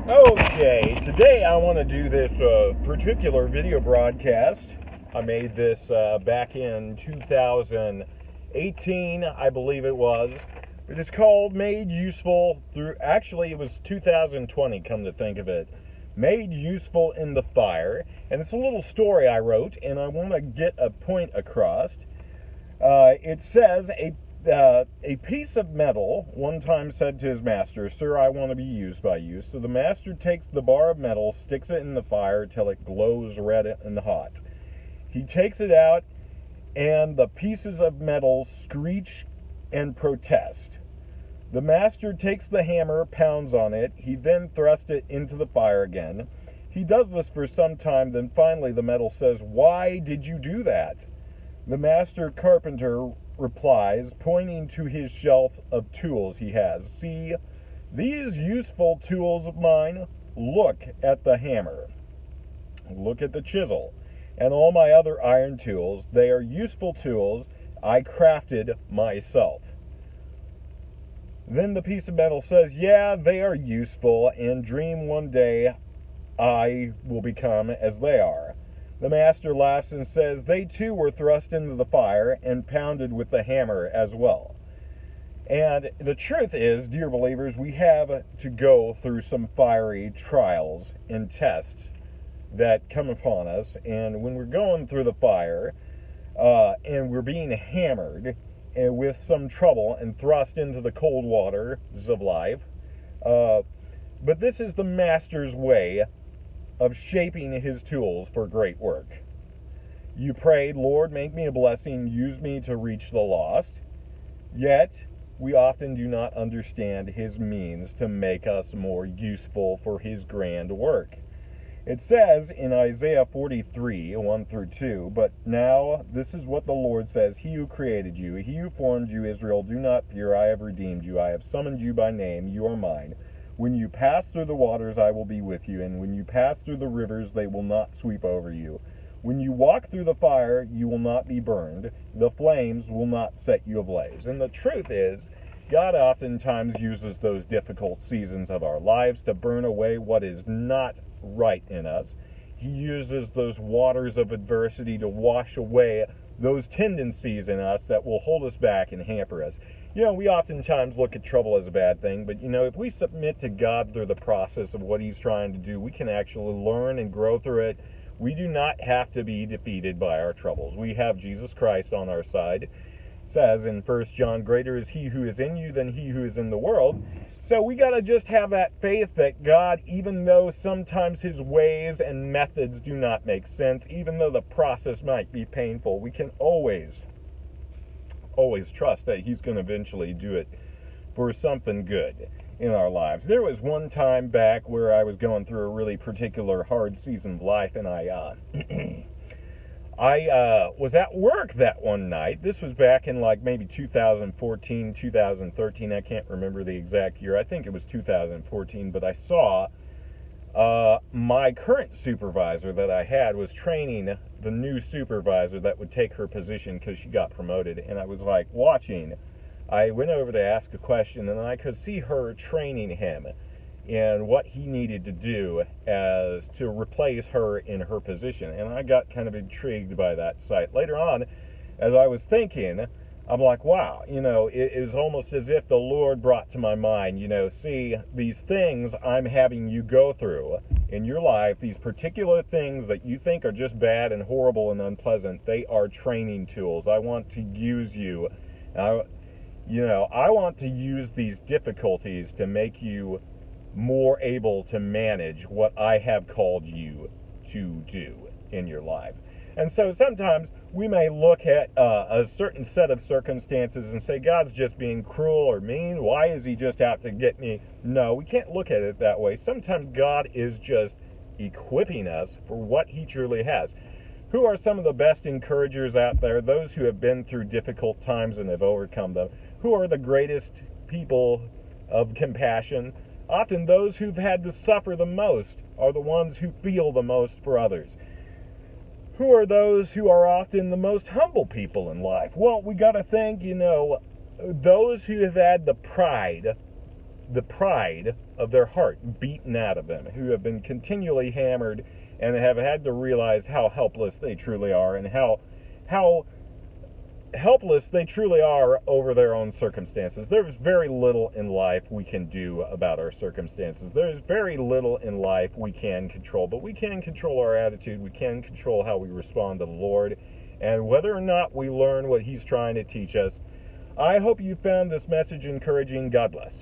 Okay, today I want to do this particular video broadcast. I made this back in 2018, I believe it was. It is called Made Useful Through, actually it was 2020, come to think of it. Made Useful in the Fire. And it's a little story I wrote, and I want to get a point across. It says, a piece of metal one time said to his master, "Sir, I want to be used by you." So the master takes the bar of metal, sticks it in the fire till it glows red and hot. He takes it out, and the pieces of metal screech and protest. The master takes the hammer, pounds on it. He then thrusts it into the fire again. He does this for some time, then finally the metal says, "Why did you do that?" The master carpenter replies, pointing to his shelf of tools he has, "See, these useful tools of mine? Look at the hammer. Look at the chisel. And all my other iron tools. They are useful tools I crafted myself." Then the piece of metal says, "Yeah, they are useful, and dream one day I will become as they are." The master laughs and says, "They too were thrust into the fire and pounded with the hammer as well." And the truth is, dear believers, we have to go through some fiery trials and tests that come upon us. And when we're going through the fire and we're being hammered and with some trouble and thrust into the cold waters of life, but this is the master's way of shaping his tools for great work. You prayed, "Lord, make me a blessing, use me to reach the lost." Yet, we often do not understand his means to make us more useful for his grand work. It says in Isaiah 43, 1 through 2, "But now this is what the Lord says, He who created you, He who formed you, Israel, do not fear, I have redeemed you, I have summoned you by name, you are mine. When you pass through the waters, I will be with you, and when you pass through the rivers, they will not sweep over you. When you walk through the fire, you will not be burned. The flames will not set you ablaze." And the truth is, God oftentimes uses those difficult seasons of our lives to burn away what is not right in us. He uses those waters of adversity to wash away those tendencies in us that will hold us back and hamper us. We oftentimes look at trouble as a bad thing, but if we submit to God through the process of what He's trying to do, we can actually learn and grow through it. We do not have to be defeated by our troubles. We have Jesus Christ on our side. It says in 1 John, "Greater is He who is in you than he who is in the world." So we got to just have that faith that God, even though sometimes His ways and methods do not make sense, even though the process might be painful, we can always trust that He's going to eventually do it for something good in our lives. There was one time back where I was going through a really particular hard season of life, and I was at work that one night. This was back in like maybe 2014, 2013. I can't remember the exact year. I think it was 2014, but I saw my current supervisor that I had was training the new supervisor that would take her position because she got promoted. And I was like watching. I went over to ask a question, and I could see her training him in what he needed to do as to replace her in her position. And I got kind of intrigued by that sight. Later on, as I was thinking, I'm like, wow, it is almost as if the Lord brought to my mind, see, these things I'm having you go through in your life, these particular things that you think are just bad and horrible and unpleasant, they are training tools. I want to use you. I want to use these difficulties to make you more able to manage what I have called you to do in your life. And so sometimes we may look at a certain set of circumstances and say, God's just being cruel or mean. Why is He just out to get me? No, we can't look at it that way. Sometimes God is just equipping us for what He truly has. Who are some of the best encouragers out there? Those who have been through difficult times and have overcome them. Who are the greatest people of compassion? Often those who've had to suffer the most are the ones who feel the most for others. Who are those who are often the most humble people in life? Well, we got to think, those who have had the pride the pride of their heart beaten out of them, who have been continually hammered and have had to realize how helpless they truly are, and how helpless they truly are over their own circumstances. There's very little in life we can do about our circumstances. There's very little in life we can control, but we can control our attitude. We can control how we respond to the Lord, and whether or not we learn what He's trying to teach us. I hope you found this message encouraging. God bless.